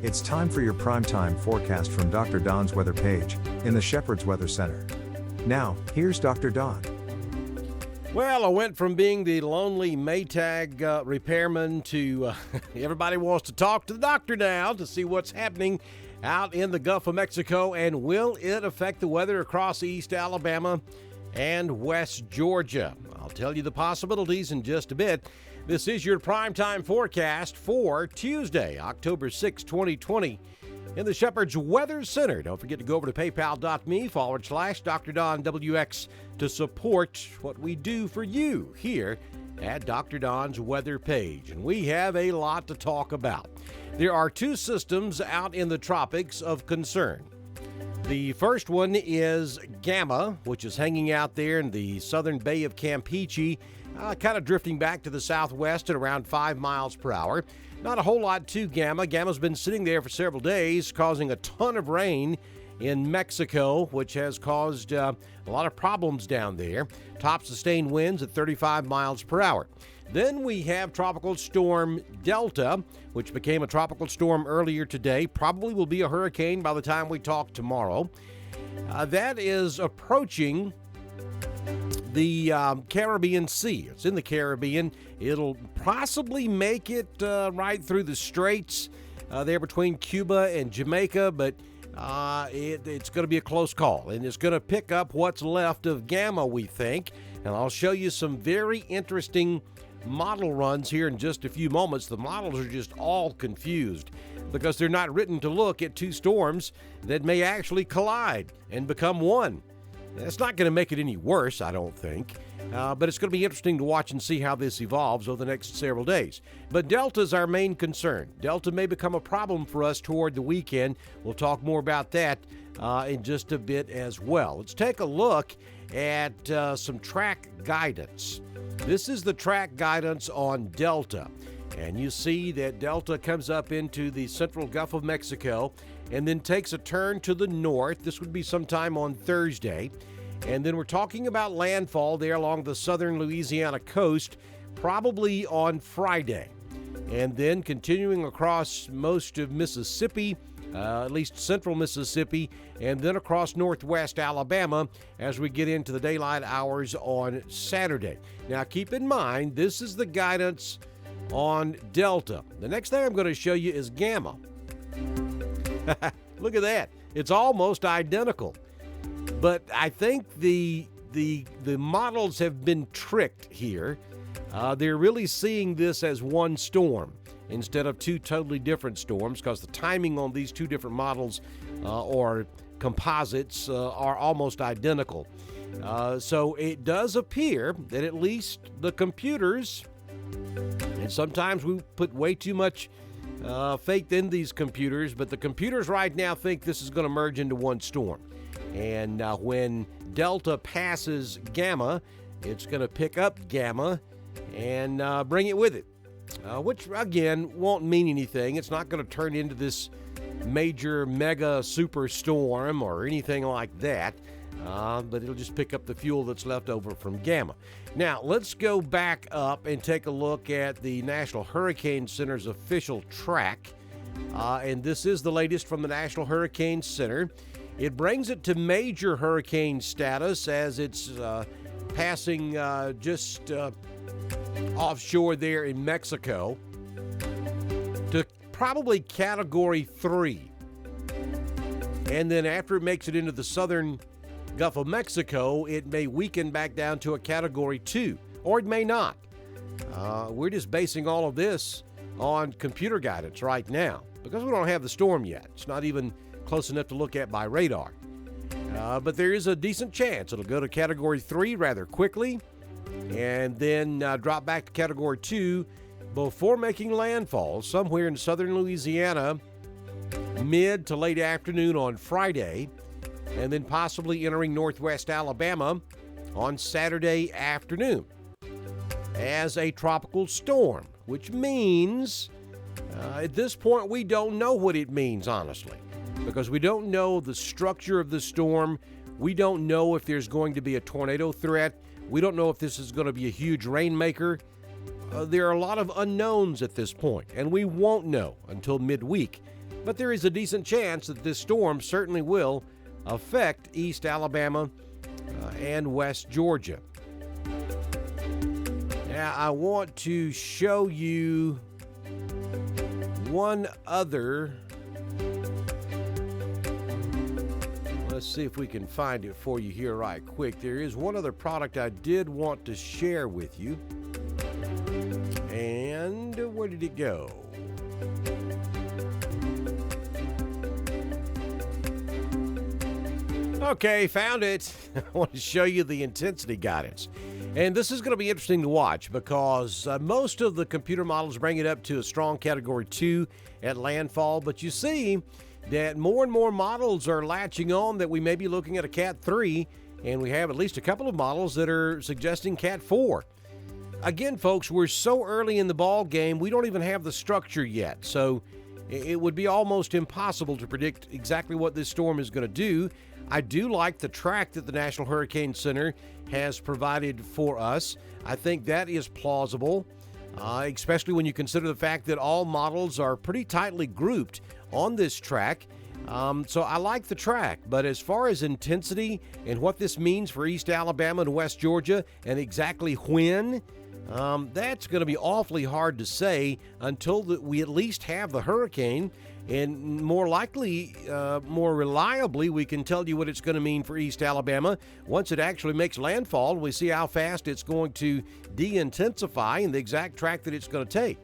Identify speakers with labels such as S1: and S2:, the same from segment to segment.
S1: It's time for your primetime forecast from Dr. Don's weather page in the Shepherd's Weather Center. Now, here's Dr. Don.
S2: Well, I went from being the lonely Maytag repairman to everybody wants to talk to the doctor now to see what's happening out in the Gulf of Mexico, and will it affect the weather across East Alabama and West Georgia? I'll tell you the possibilities in just a bit. This is your primetime forecast for Tuesday, October 6, 2020. In the Shepherd's Weather Center. Don't forget to go over to paypal.me/Dr. Don WX to support what we do for you here at Dr. Don's weather page. And we have a lot to talk about. There are two systems out in the tropics of concern. The first one is Gamma, which is hanging out there in the southern Bay of Campeche, kind of drifting back to the southwest at around 5 miles per hour. Not a whole lot to Gamma. Gamma's been sitting there for several days, causing a ton of rain in Mexico, which has caused a lot of problems down there. Top sustained winds at 35 miles per hour. Then we have Tropical Storm Delta, which became a tropical storm earlier today. Probably will be a hurricane by the time we talk tomorrow. That is approaching the Caribbean Sea. It's in the Caribbean. It'll possibly make it right through the straits there between Cuba and Jamaica, but it's going to be a close call, and it's going to pick up what's left of Gamma, we think. And I'll show you some very interesting model runs here in just a few moments. The models are just all confused because they're not written to look at two storms that may actually collide and become one. That's not going to make it any worse, I don't think, but it's going to be interesting to watch and see how this evolves over the next several days. But Delta is our main concern. Delta may become a problem for us toward the weekend. We'll talk more about that in just a bit as well. Let's take a look at some track guidance. This is the track guidance on Delta. And you see that Delta comes up into the central Gulf of Mexico and then takes a turn to the north. This would be sometime on Thursday. And then we're talking about landfall there along the southern Louisiana coast, probably on Friday. And then continuing across most of Mississippi, at least central Mississippi, and then across northwest Alabama as we get into the daylight hours on Saturday. Now keep in mind, this is the guidance on Delta. The next thing I'm going to show you is Gamma. Look at that. It's almost identical. But I think the models have been tricked here. They're really seeing this as one storm instead of two totally different storms, because the timing on these two different models or composites are almost identical. So it does appear that at least the computers, and sometimes we put way too much faith in these computers, but the computers right now think this is going to merge into one storm. And when Delta passes Gamma, it's going to pick up Gamma and bring it with it, which, again, won't mean anything. It's not going to turn into this major mega super storm or anything like that, but it'll just pick up the fuel that's left over from Gamma. Now, let's go back up and take a look at the National Hurricane Center's official track. And this is the latest from the National Hurricane Center. It brings it to major hurricane status as it's passing just offshore there in Mexico to probably Category 3. And then after it makes it into the southern Gulf of Mexico, it may weaken back down to a Category 2, or it may not. We're just basing all of this on computer guidance right now because we don't have the storm yet. It's not even close enough to look at by radar. But there is a decent chance it'll go to Category 3 rather quickly and then drop back to Category 2 before making landfall somewhere in southern Louisiana mid to late afternoon on Friday, and then possibly entering northwest Alabama on Saturday afternoon as a tropical storm, which means at this point we don't know what it means, honestly, because we don't know the structure of the storm. We don't know if there's going to be a tornado threat. We don't know if this is going to be a huge rainmaker. There are a lot of unknowns at this point, and we won't know until midweek but there is a decent chance that this storm certainly will affect East Alabama and West Georgia. Now, I want to show you one other. Let's see if we can find it for you here right quick. There is one other product I did want to share with you. And where did it go? Okay, found it. I want to show you the intensity guidance. And this is going to be interesting to watch because most of the computer models bring it up to a strong Category 2 at landfall, but you see that more and more models are latching on that we may be looking at a Cat 3, and we have at least a couple of models that are suggesting Cat 4. Again, folks, we're so early in the ball game, we don't even have the structure yet, so it would be almost impossible to predict exactly what this storm is going to do. I do like the track that the National Hurricane Center has provided for us. I think that is plausible, especially when you consider the fact that all models are pretty tightly grouped on this track. So I like the track, but as far as intensity and what this means for East Alabama and West Georgia and exactly when, that's going to be awfully hard to say until we at least have the hurricane. And more likely, more reliably, we can tell you what it's going to mean for East Alabama once it actually makes landfall and we see how fast it's going to de-intensify and the exact track that it's going to take.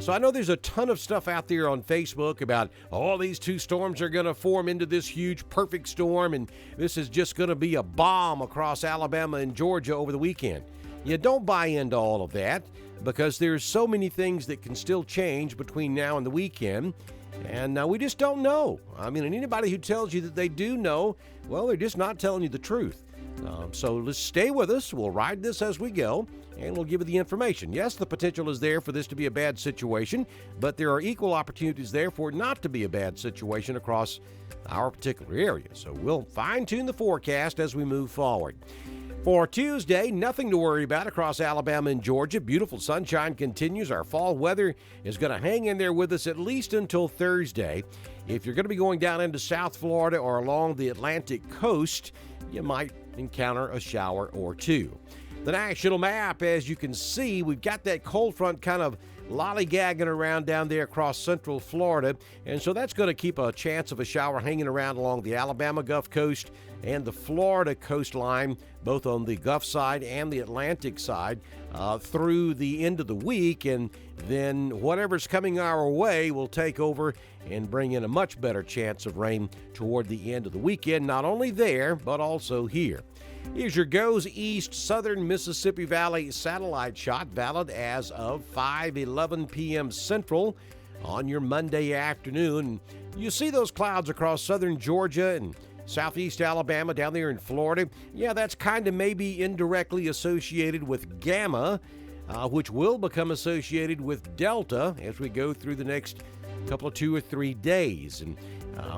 S2: So I know there's a ton of stuff out there on Facebook about all these two storms are going to form into this huge perfect storm and this is just going to be a bomb across Alabama and Georgia over the weekend. You don't buy into all of that because there's so many things that can still change between now and the weekend. And we just don't know. I mean, and anybody who tells you that they do know, well, they're just not telling you the truth. So let's stay with us. We'll ride this as we go, and we'll give you the information. Yes, the potential is there for this to be a bad situation, but there are equal opportunities there for it not to be a bad situation across our particular area. So we'll fine-tune the forecast as we move forward. For Tuesday, nothing to worry about across Alabama and Georgia. Beautiful sunshine continues. Our fall weather is going to hang in there with us at least until Thursday. If you're going to be going down into South Florida or along the Atlantic coast, you might encounter a shower or two. The national map, as you can see, we've got that cold front kind of lollygagging around down there across central Florida, and so that's going to keep a chance of a shower hanging around along the Alabama Gulf Coast and the Florida coastline, both on the Gulf side and the Atlantic side, through the end of the week, and then whatever's coming our way will take over and bring in a much better chance of rain toward the end of the weekend, not only there, but also here. Here's your GOES East Southern Mississippi Valley satellite shot, valid as of 5:11 p.m. Central on your Monday afternoon. You see those clouds across southern Georgia and southeast Alabama down there in Florida. Yeah, that's kind of maybe indirectly associated with Gamma, which will become associated with Delta as we go through the next couple of 2 or 3 days. And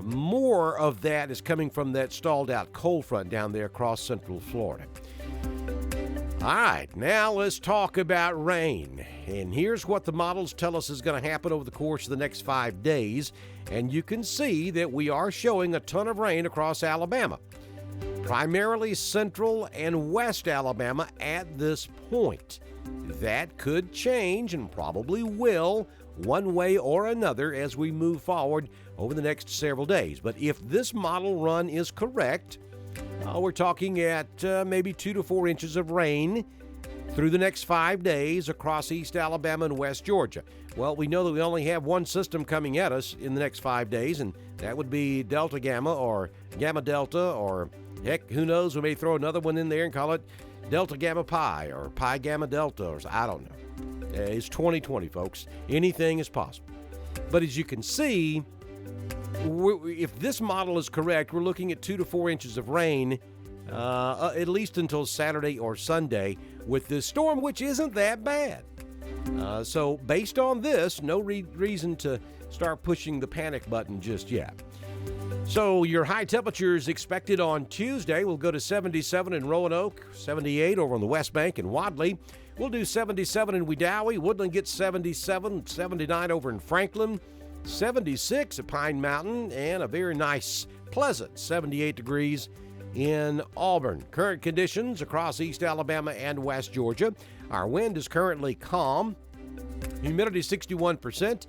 S2: more of that is coming from that stalled out cold front down there across central Florida. All right, now let's talk about rain. And here's what the models tell us is going to happen over the course of the next 5 days. And you can see that we are showing a ton of rain across Alabama, primarily central and west Alabama at this point. That could change and probably will one way or another as we move forward over the next several days. But if this model run is correct, we're talking at maybe 2 to 4 inches of rain through the next 5 days across East Alabama and West Georgia. Well, we know that we only have one system coming at us in the next 5 days, and that would be Delta Gamma or Gamma Delta, or heck, who knows, we may throw another one in there and call it Delta Gamma Pi or Pi Gamma Delta, or I don't know. It's 2020, folks. Anything is possible. But as you can see, if this model is correct, we're looking at 2 to 4 inches of rain at least until Saturday or Sunday with this storm, which isn't that bad. So based on this, no reason to start pushing the panic button just yet. So your high temperatures expected on Tuesday will go to 77 in Roanoke, 78 over on the West Bank in Wadley. We'll do 77 in Wedowee. Woodland gets 77, 79 over in Franklin. 76 at Pine Mountain, and a very nice, pleasant 78 degrees in Auburn. Current conditions across East Alabama and West Georgia. Our wind is currently calm. Humidity 61%.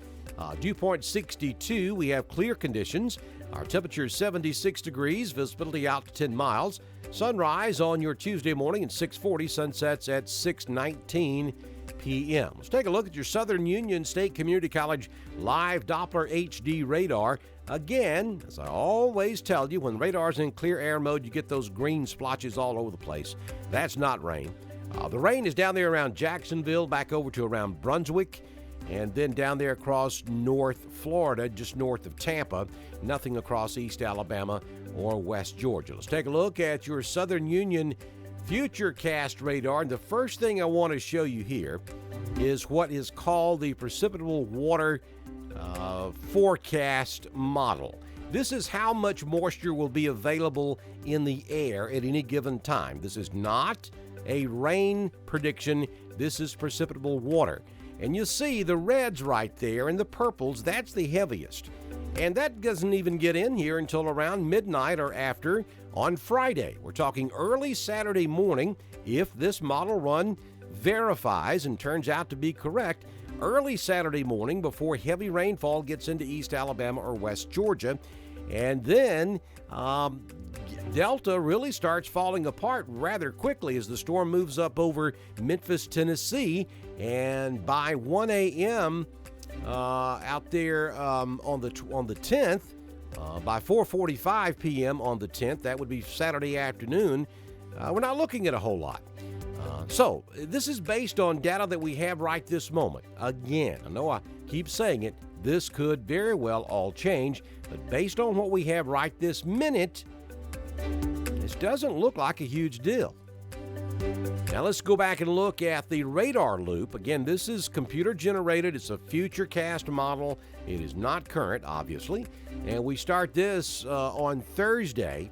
S2: Dew point 62. We have clear conditions. Our temperature is 76 degrees. Visibility out to 10 miles. Sunrise on your Tuesday morning at 6:40. Sunsets at 6:19 p.m. Let's take a look at your Southern Union State Community College live Doppler HD radar. Again, as I always tell you, when radar's in clear air mode, you get those green splotches all over the place. That's not rain. The rain is down there around Jacksonville, back over to around Brunswick, and then down there across North Florida, just north of Tampa. Nothing across East Alabama or West Georgia. Let's take a look at your Southern Union Futurecast radar. And the first thing I want to show you here is what is called the precipitable water forecast model. This is how much moisture will be available in the air at any given time. This is not a rain prediction. This is precipitable water. And you see the reds right there and the purples, that's the heaviest. And that doesn't even get in here until around midnight or after on Friday. We're talking early Saturday morning. If this model run verifies and turns out to be correct, early Saturday morning before heavy rainfall gets into East Alabama or West Georgia. And then Delta really starts falling apart rather quickly as the storm moves up over Memphis, Tennessee. And by 1 a.m. Out there on the 10th, by 4:45 p.m. on the 10th, that would be Saturday afternoon, we're not looking at a whole lot. So this is based on data that we have right this moment. Again, I know I keep saying it, this could very well all change, but based on what we have right this minute, this doesn't look like a huge deal. Now let's go back and look at the radar loop. Again, this is computer generated. It's a Futurecast model. It is not current, obviously. And we start this on Thursday.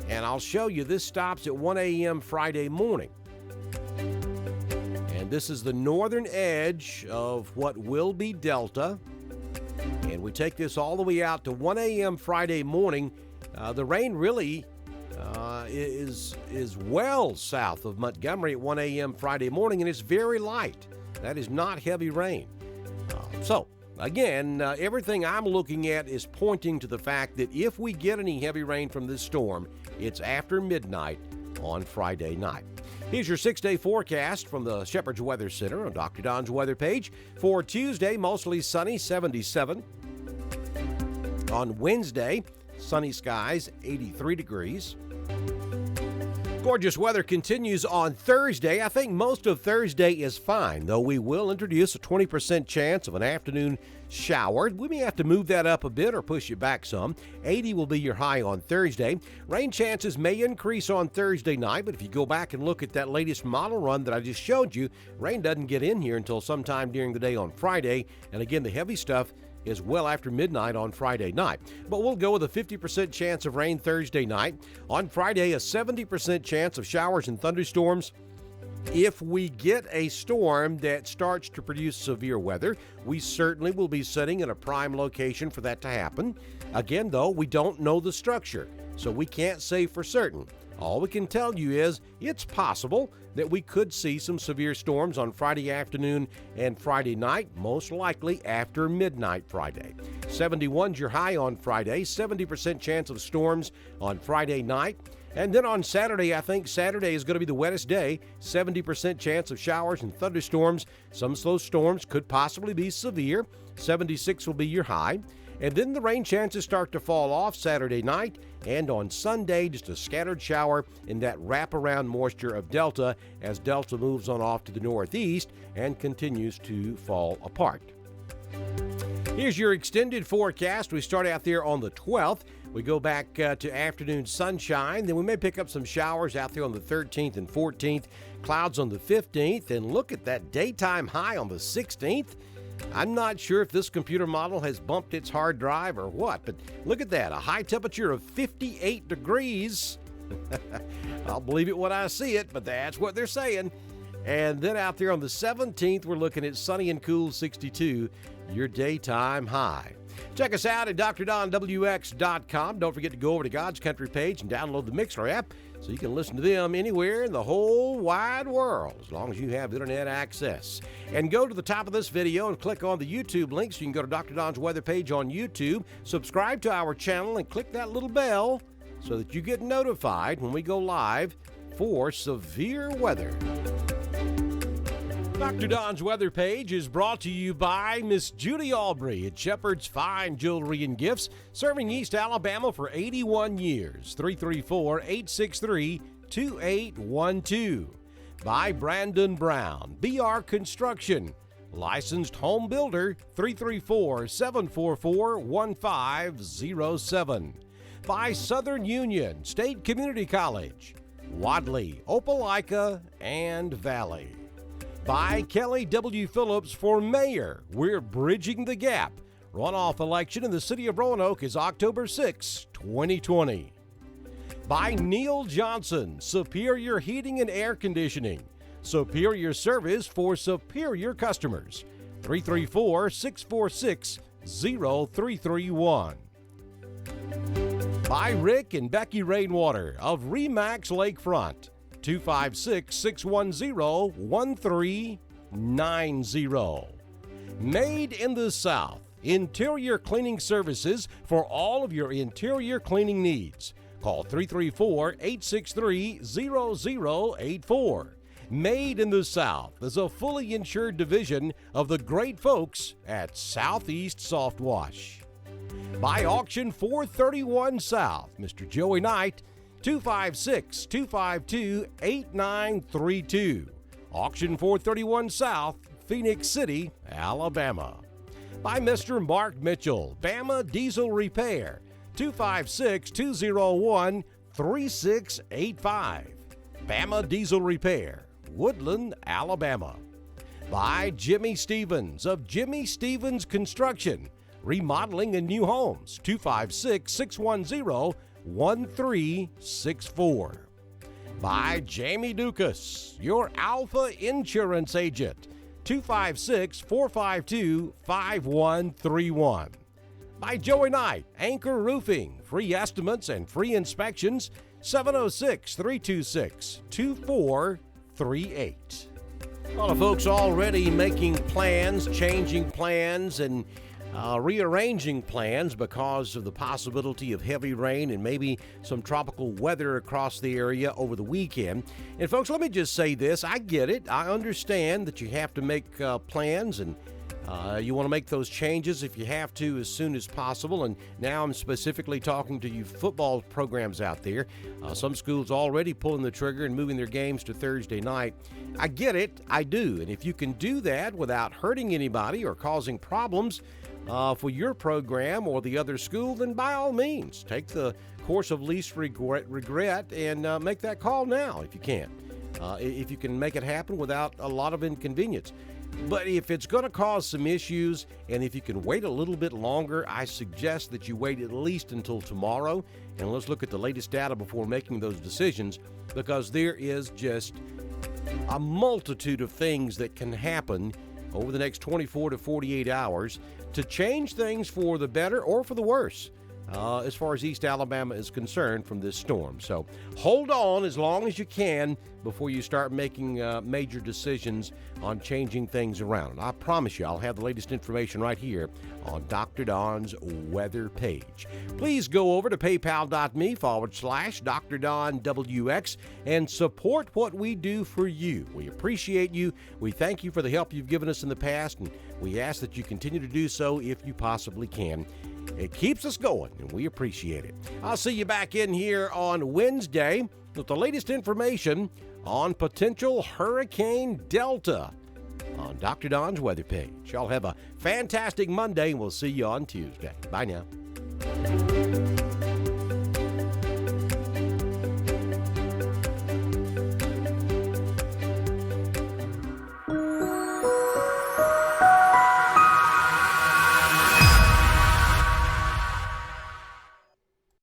S2: And I'll show you, this stops at 1 a.m. Friday morning. And this is the northern edge of what will be Delta. And we take this all the way out to 1 a.m. Friday morning. The rain really is well south of Montgomery at 1 a.m. Friday morning, and it's very light. That is not heavy rain. So, again, everything I'm looking at is pointing to the fact that if we get any heavy rain from this storm, it's after midnight on Friday night. Here's your 6-day forecast from the Shepherd's Weather Center on Dr. Don's weather page. For Tuesday, mostly sunny, 77. On Wednesday, sunny skies, 83 degrees. Gorgeous weather continues on Thursday. I think most of Thursday is fine, though we will introduce a 20% chance of an afternoon shower. We may have to move that up a bit or push it back some. 80 will be your high on Thursday. Rain chances may increase on Thursday night, but if you go back and look at that latest model run that I just showed you, rain doesn't get in here until sometime during the day on Friday. And again, the heavy stuff is well after midnight on Friday night. But we'll go with a 50% chance of rain Thursday night. On Friday, a 70% chance of showers and thunderstorms. If we get a storm that starts to produce severe weather, we certainly will be sitting in a prime location for that to happen. Again, though, we don't know the structure, so we can't say for certain. All we can tell you is it's possible that we could see some severe storms on Friday afternoon and Friday night, most likely after midnight Friday. 71's your high on Friday, 70% chance of storms on Friday night. And then on Saturday, I think Saturday is going to be the wettest day, 70% chance of showers and thunderstorms. Some of those storms could possibly be severe. 76 will be your high. And then the rain chances start to fall off Saturday night, and on Sunday, just a scattered shower in that wraparound moisture of Delta as Delta moves on off to the northeast and continues to fall apart. Here's your extended forecast. We start out there on the 12th. We go back to afternoon sunshine. Then we may pick up some showers out there on the 13th and 14th. Clouds on the 15th. And look at that daytime high on the 16th. I'm not sure if this computer model has bumped its hard drive or what, but look at that, a high temperature of 58 degrees. I'll believe it when I see it, but that's what they're saying. And then out there on the 17th, we're looking at sunny and cool, 62. your daytime high. Check us out at drdonwx.com. Don't forget to go over to God's Country page and download the Mixler app so you can listen to them anywhere in the whole wide world, as long as you have internet access. And go to the top of this video and click on the YouTube link so you can go to Dr. Don's weather page on YouTube, subscribe to our channel, and click that little bell so that you get notified when we go live for severe weather. Dr. Don's weather page is brought to you by Miss Judy Aubrey at Shepherd's Fine Jewelry and Gifts, serving East Alabama for 81 years. 334-863-2812. By Brandon Brown, BR Construction, licensed home builder. 334-744-1507. By Southern Union State Community College, Wadley, Opelika, and Valley. By Kelly W. Phillips for mayor. We're bridging the gap. Runoff election in the city of Roanoke is October 6, 2020. By Neil Johnson, Superior Heating and Air Conditioning. Superior service for superior customers. 334-646-0331. By Rick and Becky Rainwater of Remax Lakefront. 256-610-1390. Made in the South. Interior cleaning services for all of your interior cleaning needs. Call 334-863-0084. Made in the South is a fully insured division of the great folks at Southeast Soft Wash. By Auction 431 South, Mr. Joey Knight, 256-252-8932. Auction 431 South, Phoenix City, Alabama. By Mr. Mark Mitchell, Bama Diesel Repair, 256-201-3685. Bama Diesel Repair, Woodland, Alabama. By Jimmy Stevens of Jimmy Stevens Construction, remodeling and new homes, 256-610-1364. By Jamie Dukas, your Alpha Insurance Agent, 256-452-5131. By Joey Knight, Anchor Roofing, free estimates and free inspections, 706-326-2438. A lot of folks already making plans, changing plans, and rearranging plans because of the possibility of heavy rain and maybe some tropical weather across the area over the weekend. And folks, let me just say this. I get it. I understand that you have to make plans and you want to make those changes if you have to as soon as possible. And now I'm specifically talking to you football programs out there. Some schools already pulling the trigger and moving their games to Thursday night. I get it. I do. And if you can do that without hurting anybody or causing problems for your program or the other school, then by all means, take the course of least regret and make that call now if you can. If you can make it happen without a lot of inconvenience. But if it's going to cause some issues, and if you can wait a little bit longer, I suggest that you wait at least until tomorrow, and let's look at the latest data before making those decisions, because there is just a multitude of things that can happen over the next 24 to 48 hours to change things for the better or for the worse as far as East Alabama is concerned from this storm. So hold on as long as you can before you start making major decisions on changing things around. And I promise you, I'll have the latest information right here on Dr. Don's weather page. Please go over to paypal.me/Dr. Don WX and support what we do for you. We appreciate you. We thank you for the help you've given us in the past, and we ask that you continue to do so if you possibly can. It keeps us going, and we appreciate it. I'll see you back in here on Wednesday with the latest information on potential Hurricane Delta on Dr. Don's weather page. Y'all have a fantastic Monday, and we'll see you on Tuesday. Bye now.